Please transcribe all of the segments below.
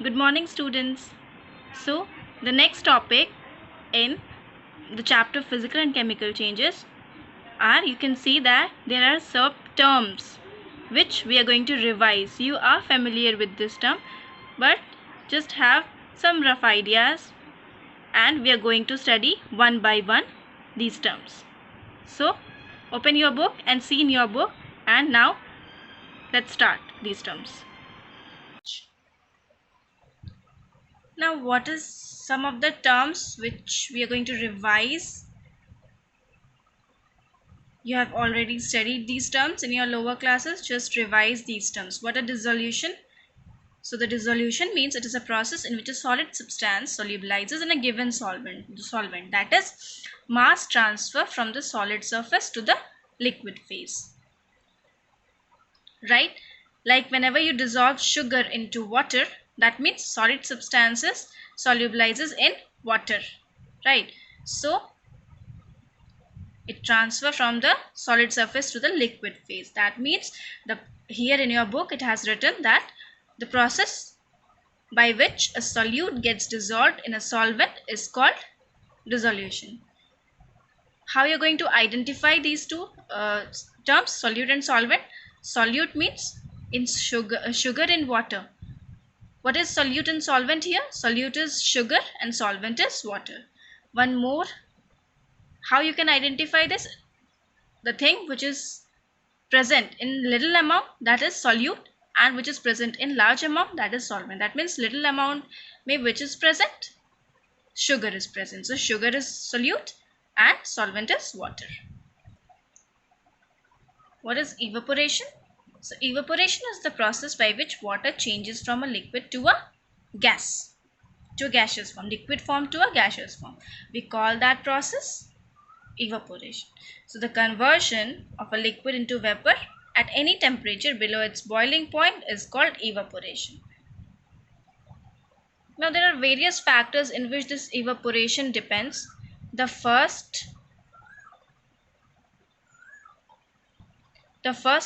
Good morning, students. So, the next topic in the chapter physical and chemical changes are, you can see that there are sub terms which we are going to revise. You are familiar with this term, but just have some rough ideas, and we are going to study one by one these terms. So, open your book and see in your book, and now let's start these terms. Now, what is some of the terms which we are going to revise? You have already studied these terms in your lower classes. Just revise these terms. What are dissolution? So the dissolution means it is a process in which a solid substance solubilizes in a given solvent. That is mass transfer from the solid surface to the liquid phase. Right? Like whenever you dissolve sugar into water, that means solid substances solubilizes in water. Right? So it transfer from the solid surface to the liquid phase. That means here in your book it has written that the process by which a solute gets dissolved in a solvent is called dissolution. How you're going to identify these two terms, solute and solvent? Solute means in sugar in water. What is solute and solvent here? Solute is sugar and solvent is water. One more, how you can identify this? The thing which is present in little amount, that is solute, and which is present in large amount, that is solvent. That means little amount which is present, sugar is present. So sugar is solute and solvent is water. What is evaporation? So evaporation is the process by which water changes from a liquid to a gas, to a gaseous form, liquid form to a gaseous form. We call that process evaporation. So the conversion of a liquid into vapor at any temperature below its boiling point is called evaporation. Now there are various factors in which this evaporation depends. The first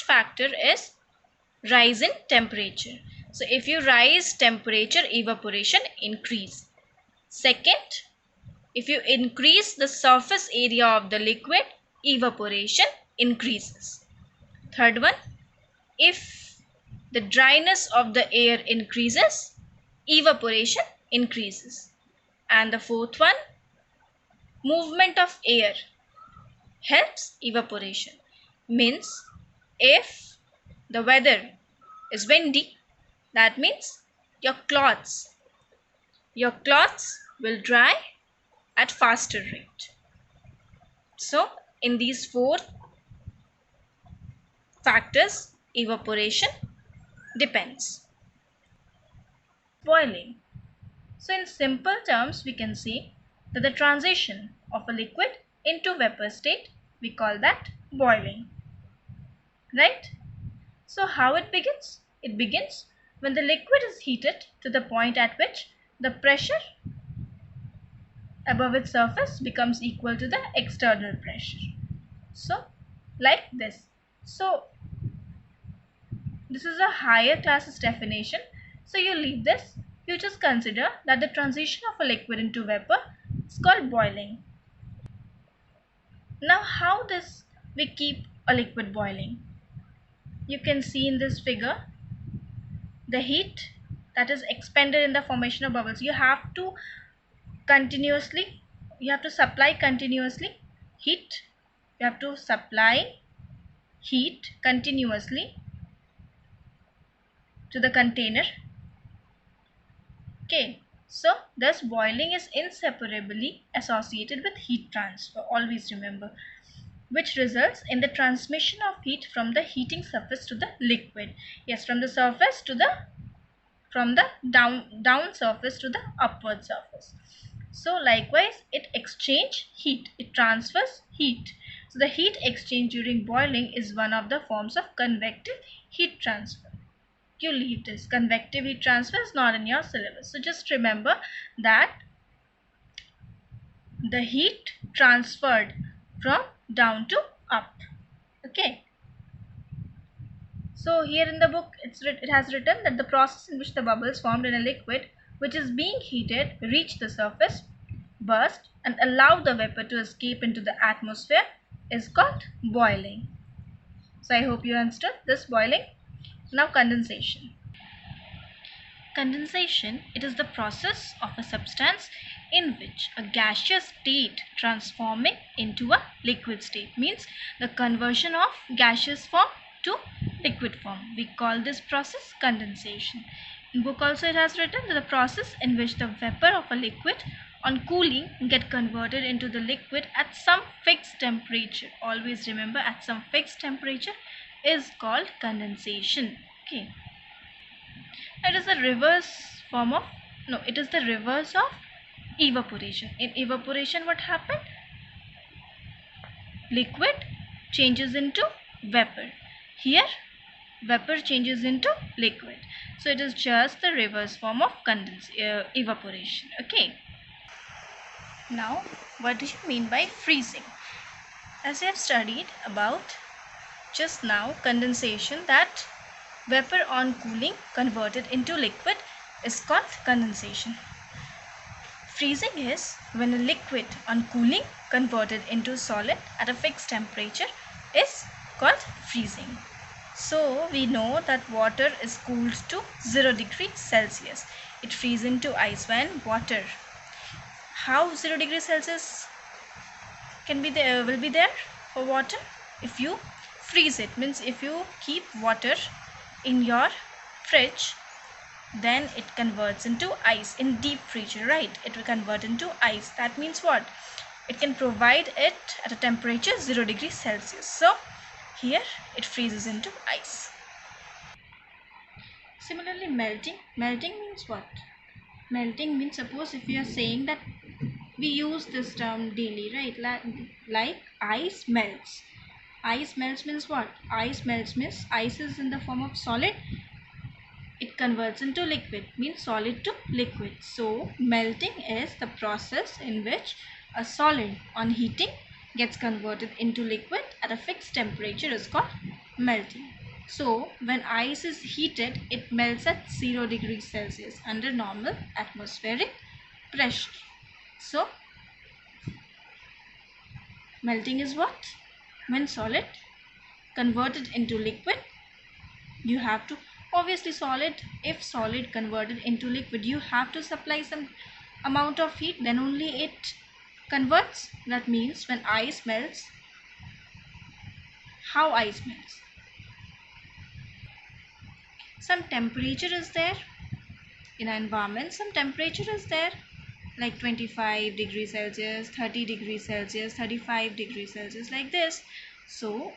factor is rise in temperature. So if you rise temperature, evaporation increase. Second, if you increase the surface area of the liquid, evaporation increases. Third one, if the dryness of the air increases, evaporation increases. And the fourth one, movement of air helps evaporation. Means if the weather is windy, that means your clothes will dry at faster rate. So in these four factors, evaporation depends. Boiling. So in simple terms, we can say that the transition of a liquid into vapor state, we call that boiling. Right? So how it begins? It begins when the liquid is heated to the point at which the pressure above its surface becomes equal to the external pressure. So like this. So this is a higher classes definition. So you leave this. You just consider that the transition of a liquid into vapor is called boiling. Now how this we keep a liquid boiling? You can see in this figure the heat that is expended in the formation of bubbles. You have to supply continuously heat. You have to supply heat continuously to the container. Okay, so thus boiling is inseparably associated with heat transfer. Always remember, which results in the transmission of heat from the heating surface to the liquid. Yes, from the down surface to the upward surface. So likewise, it transfers heat. So the heat exchange during boiling is one of the forms of convective heat transfer. You leave this. Convective heat transfer is not in your syllabus. So just remember that the heat transferred from down to up. Okay. So here in the book it has written that the process in which the bubbles formed in a liquid which is being heated reach the surface, burst and allow the vapor to escape into the atmosphere is called boiling. So I hope you understood this boiling. Now condensation. Condensation, it is the process of a substance in which a gaseous state transforming into a liquid state, means the conversion of gaseous form to liquid form. We call this process condensation. In book also it has written that the process in which the vapor of a liquid on cooling get converted into the liquid at some fixed temperature. Always remember, at some fixed temperature is called condensation. Okay. It is the reverse form of, no, it is the reverse of evaporation. In evaporation, what happened? Liquid changes into vapor. Here, vapor changes into liquid. So it is just the reverse form of evaporation. Okay. Now, what do you mean by freezing? As we have studied about just now, condensation, that vapor on cooling converted into liquid is called condensation. Freezing is when a liquid on cooling converted into solid at a fixed temperature is called freezing. So we know that water is cooled to 0 degrees Celsius. It freezes into ice when water. How 0 degrees Celsius can be there, will be there for water? If you freeze it, means if you keep water in your fridge, then it converts into ice in deep freezer, right? It will convert into ice. That means what? It can provide it at a temperature 0 degrees Celsius. So here it freezes into ice. Similarly, melting. Melting means what? Melting means, suppose if you are saying that we use this term daily, right? Like ice melts. Ice melts means what? Ice melts means ice is in the form of solid. It converts into liquid, means solid to liquid. So melting is the process in which a solid on heating gets converted into liquid at a fixed temperature is called melting. So when ice is heated, it melts at 0 degrees Celsius under normal atmospheric pressure. So melting is what? When solid converted into liquid, you have to, obviously solid, if solid converted into liquid, you have to supply some amount of heat, then only it converts. That means when ice melts, how ice melts? Some temperature is there in an environment, some temperature is there like 25 degrees Celsius, 30 degrees Celsius, 35 degrees Celsius, like this. So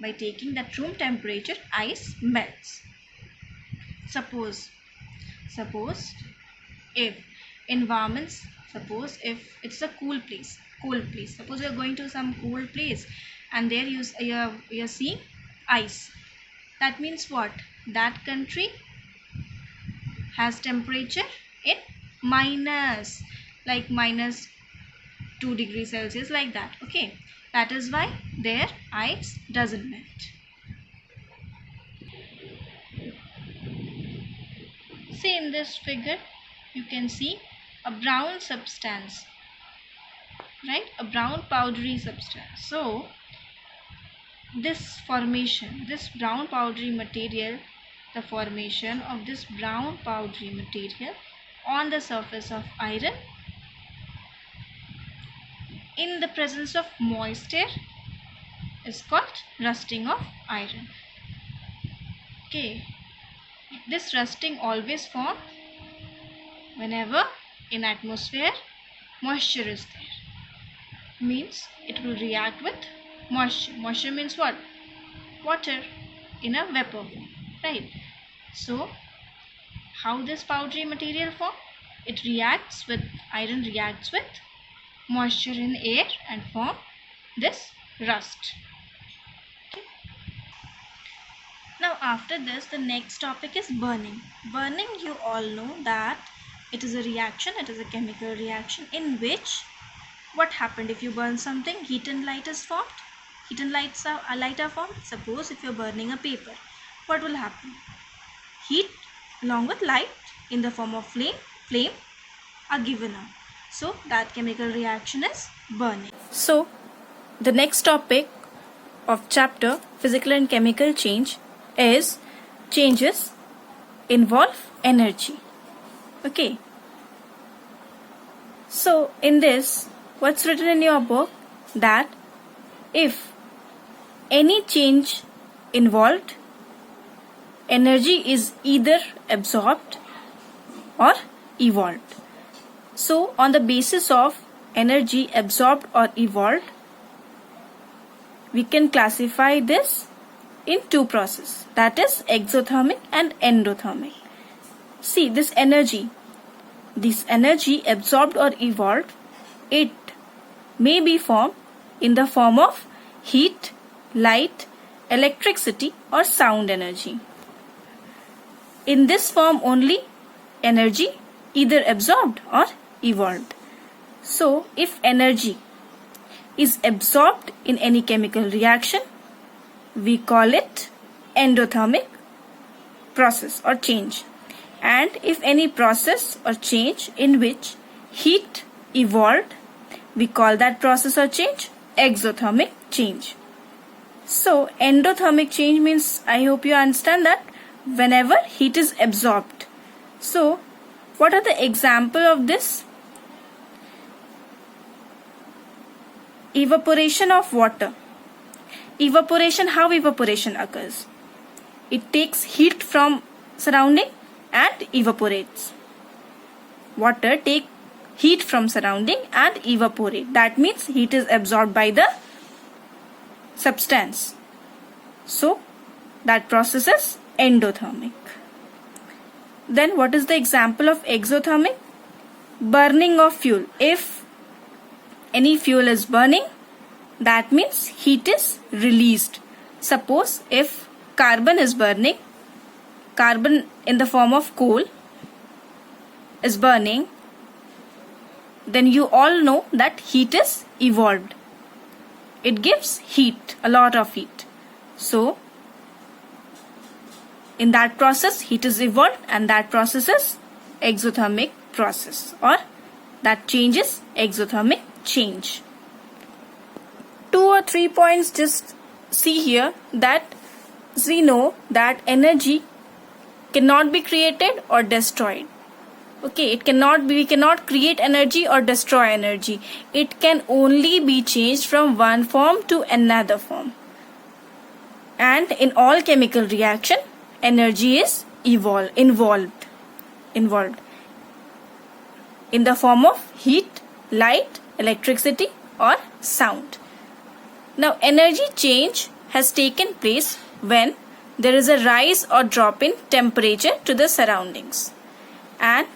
by taking that room temperature, ice melts. Suppose if environments, suppose if it's a cold place, suppose you're going to some cold place and there you're seeing ice. That means what? That country has temperature in minus, like minus 2 degrees Celsius, like that. Okay, that is why their ice doesn't melt. See, in this figure you can see a brown substance, right? A brown powdery substance. So this formation, this brown powdery material, the formation of this brown powdery material on the surface of iron in the presence of moisture is called rusting of iron. Okay, this rusting always forms whenever in atmosphere moisture is there, means it will react with moisture. Moisture means what? Water in a vapor form, right? So how this powdery material form? It reacts with, iron reacts with moisture in air and form this rust. Okay. Now after this, the next topic is burning. Burning, you all know that it is a reaction, it is a chemical reaction in which what happened? If you burn something, heat and light is formed. Heat and light are formed. Suppose if you're burning a paper, what will happen? Heat along with light in the form of flame are given out. So that chemical reaction is burning. So the next topic of chapter physical and chemical change is changes involve energy. Okay. So in this, what's written in your book, that if any change involved, energy is either absorbed or evolved. So on the basis of energy absorbed or evolved, we can classify this in two processes, that is exothermic and endothermic. See, this energy absorbed or evolved, it may be formed in the form of heat, light, electricity or sound energy. In this form only, energy either absorbed or evolved. So if energy is absorbed in any chemical reaction, we call it endothermic process or change. And if any process or change in which heat evolved, we call that process or change exothermic change. So endothermic change means, I hope you understand that, whenever heat is absorbed. So what are the example of this? Evaporation of water. Evaporation, how evaporation occurs? It takes heat from surrounding and evaporates. Water take heat from surrounding and evaporate. That means heat is absorbed by the substance. So that process is endothermic. Then what is the example of exothermic? Burning of fuel. If any fuel is burning, that means heat is released. Suppose if carbon is burning, carbon in the form of coal is burning, then you all know that heat is evolved. It gives heat, a lot of heat. So in that process, heat is evolved, and that process is exothermic process, or that change is exothermic change. 2 or 3 points just see here, that we know that energy cannot be created or destroyed. Okay, we cannot create energy or destroy energy. It can only be changed from one form to another form. And in all chemical reaction, energy is involved in the form of heat, light, electricity or sound. Now energy change has taken place when there is a rise or drop in temperature to the surroundings. And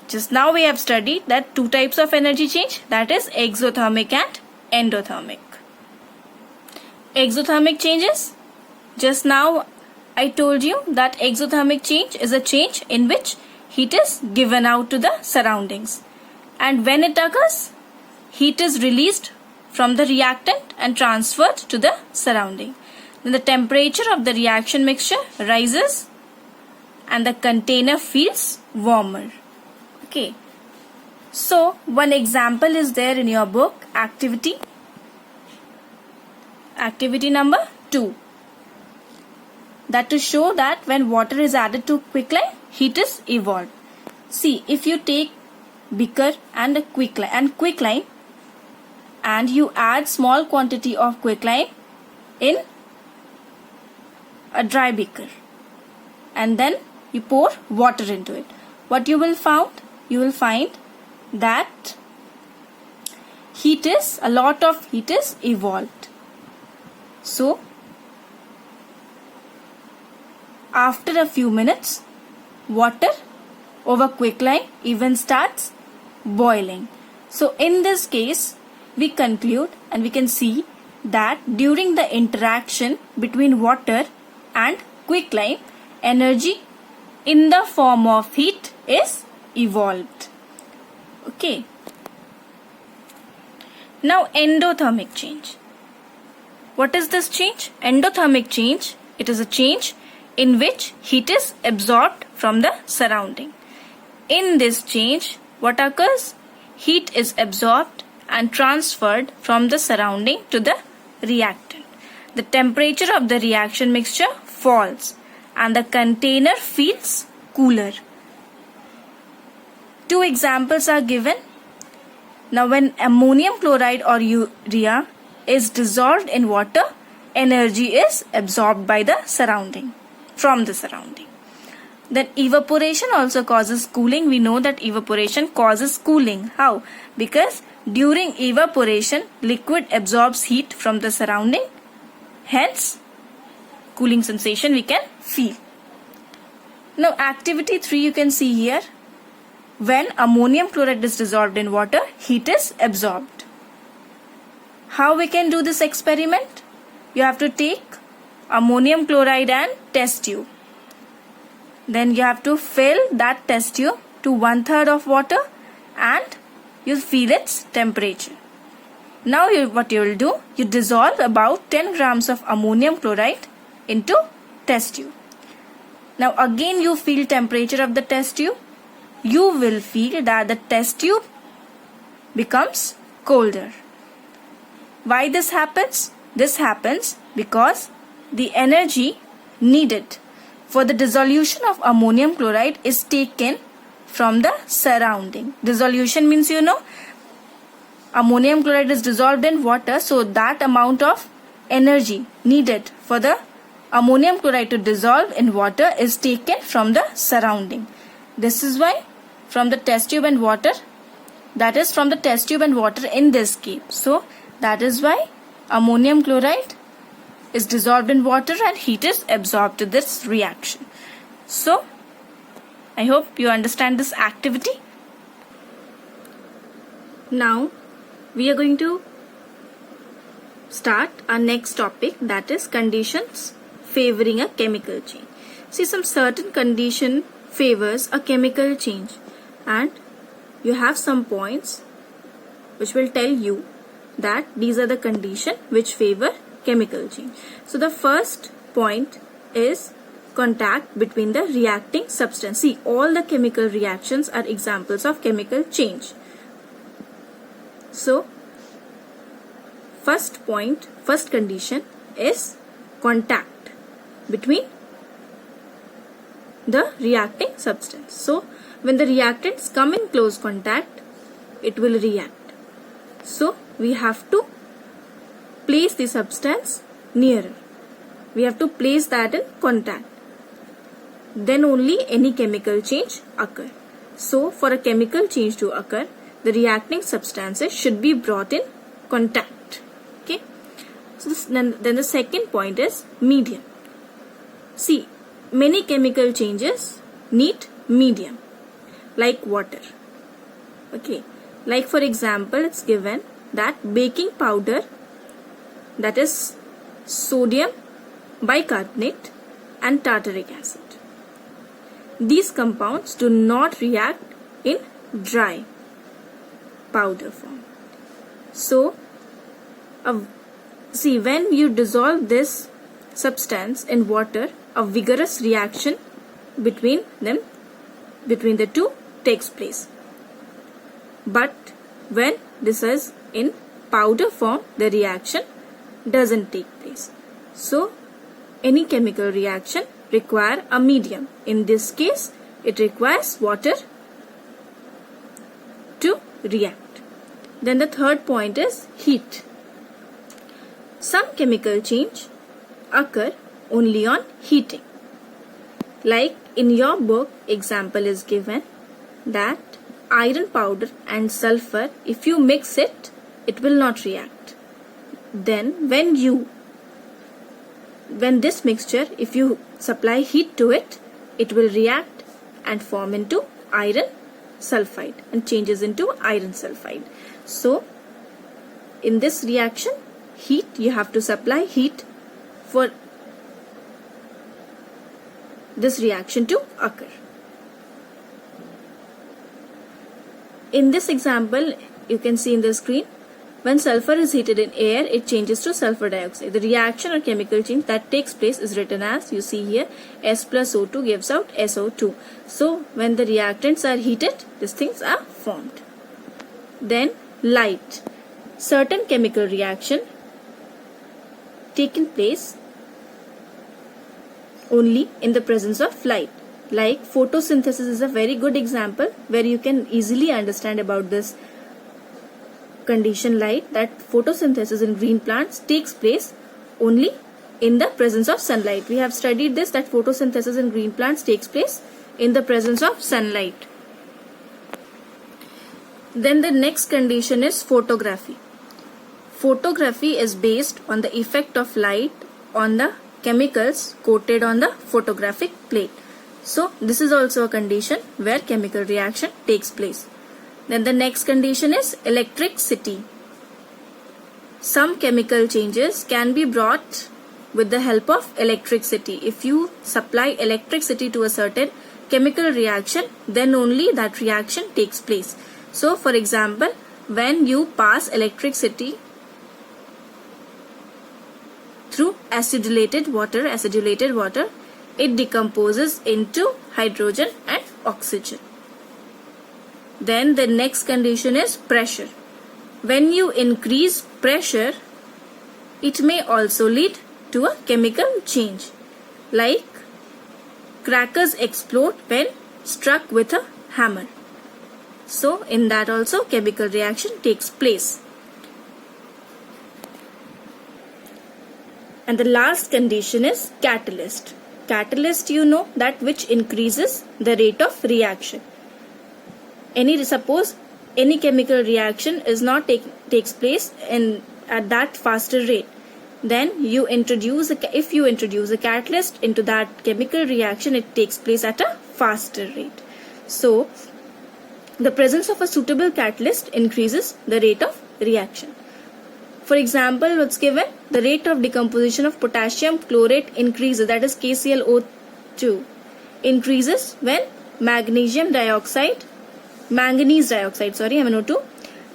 just now we have studied that two types of energy change, that is exothermic and endothermic. Exothermic changes, just now I told you that exothermic change is a change in which heat is given out to the surroundings. And when it occurs, heat is released from the reactant and transferred to the surrounding. Then the temperature of the reaction mixture rises and the container feels warmer. Okay. So one example is there in your book, activity number 2. That to show that when water is added to quicklime, heat is evolved. See, if you take beaker and a quicklime and you add small quantity of quicklime in a dry beaker and then you pour water into it, what you will find? You will find that a lot of heat is evolved. So after a few minutes, water over quicklime even starts boiling. So in this case, we conclude and we can see that during the interaction between water and quicklime, energy in the form of heat is evolved. Okay. Now endothermic change. What is this change? Endothermic change, it is a change in which heat is absorbed from the surrounding. In this change, what occurs? Heat is absorbed and transferred from the surrounding to the reactant. The temperature of the reaction mixture falls and the container feels cooler. Two examples are given. Now, when ammonium chloride or urea is dissolved in water, energy is absorbed by the surrounding, from the surrounding. Then evaporation also causes cooling. We know that evaporation causes cooling. How? Because during evaporation, liquid absorbs heat from the surrounding. Hence, cooling sensation we can feel. Now, activity 3 you can see here. When ammonium chloride is dissolved in water, heat is absorbed. How we can do this experiment? You have to take ammonium chloride and test tube. Then you have to fill that test tube to 1/3 of water and you feel its temperature. Now what you will do? You dissolve about 10 grams of ammonium chloride into test tube. Now again you feel temperature of the test tube. You will feel that the test tube becomes colder. Why this happens? This happens because the energy needed for the dissolution of ammonium chloride is taken from the surrounding. Dissolution means ammonium chloride is dissolved in water, so that amount of energy needed for the ammonium chloride to dissolve in water is taken from the surrounding. This is why from the test tube and water, that is from the test tube and water in this case. So that is why ammonium chloride is dissolved in water and heat is absorbed to this reaction. So I hope you understand this activity. Now we are going to start our next topic, that is conditions favoring a chemical change. See, some certain condition favors a chemical change and you have some points which will tell you that these are the conditions which favor chemical change. So the first point is contact between the reacting substance. See, all the chemical reactions are examples of chemical change. So first condition is contact between the reacting substance. So when the reactants come in close contact, it will react. So we have to place the substance nearer. We have to place that in contact. Then only any chemical change occur. So for a chemical change to occur, the reacting substances should be brought in contact. Okay. So then the second point is medium. See, many chemical changes need medium, like water. Okay. Like for example, it's given that baking powder, that is sodium bicarbonate and tartaric acid. These compounds do not react in dry powder form. So, see, when you dissolve this substance in water, a vigorous reaction between the two takes place. But when this is in powder form, the reaction doesn't take place. So any chemical reaction require a medium. In this case, it requires water to react. Then the third point is heat. Some chemical change occur only on heating. Like in your book, example is given that iron powder and sulfur, if you mix it, it will not react. Then when this mixture, if you supply heat to it, it will react and form into iron sulfide and changes into iron sulfide. So in this reaction, heat, you have to supply heat for this reaction to occur. In this example, you can see in the screen When sulfur is heated in air, it changes to sulfur dioxide. The reaction or chemical change that takes place is written as, you see here, S plus O2 gives out SO2. So when the reactants are heated, these things are formed. Then light. Certain chemical reaction taking place only in the presence of light. Like photosynthesis is a very good example where you can easily understand about this condition light, that photosynthesis in green plants takes place only in the presence of sunlight. We have studied this, that photosynthesis in green plants takes place in the presence of sunlight. Then the next condition is photography. Photography is based on the effect of light on the chemicals coated on the photographic plate. So this is also a condition where chemical reaction takes place. Then the next condition is electricity. Some chemical changes can be brought with the help of electricity. If you supply electricity to a certain chemical reaction, then only that reaction takes place. So for example, when you pass electricity through acidulated water, it decomposes into hydrogen and oxygen. Then the next condition is pressure. When you increase pressure, it may also lead to a chemical change. Like crackers explode when struck with a hammer. So in that also chemical reaction takes place. And the last condition is catalyst. Catalyst, you know, that which increases the rate of reaction. Suppose any chemical reaction is not takes place at that faster rate, then if you introduce a catalyst into that chemical reaction, it takes place at a faster rate. So the presence of a suitable catalyst increases the rate of reaction. For example, what's given? The rate of decomposition of potassium chlorate increases, that is KClO2, increases when manganese dioxide, MnO2,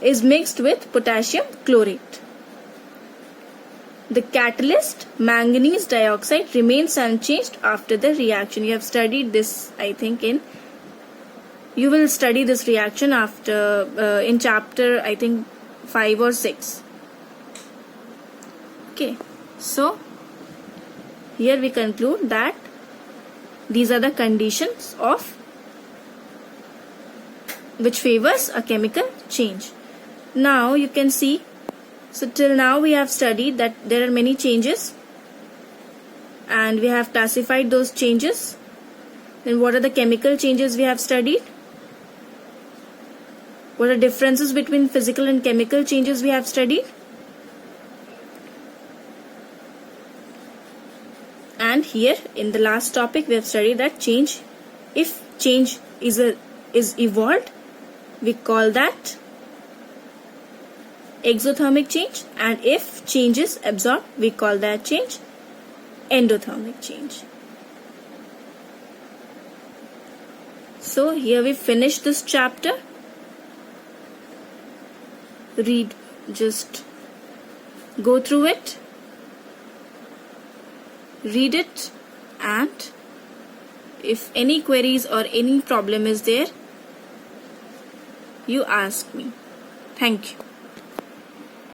is mixed with potassium chlorate. The catalyst manganese dioxide remains unchanged after the reaction. You have studied this, I think, you will study this reaction after in chapter, I think, 5 or 6. Okay, so here we conclude that these are the conditions of which favors a chemical change. Now you can see, so till now we have studied that there are many changes and we have classified those changes. Then what are the chemical changes we have studied? What are differences between physical and chemical changes we have studied? And here in the last topic we have studied that change, if change is evolved, we call that exothermic change, and if change is absorbed, we call that change endothermic change. So here we finish this chapter. Just go through it, read it, and if any queries or any problem is there, you ask me. Thank you.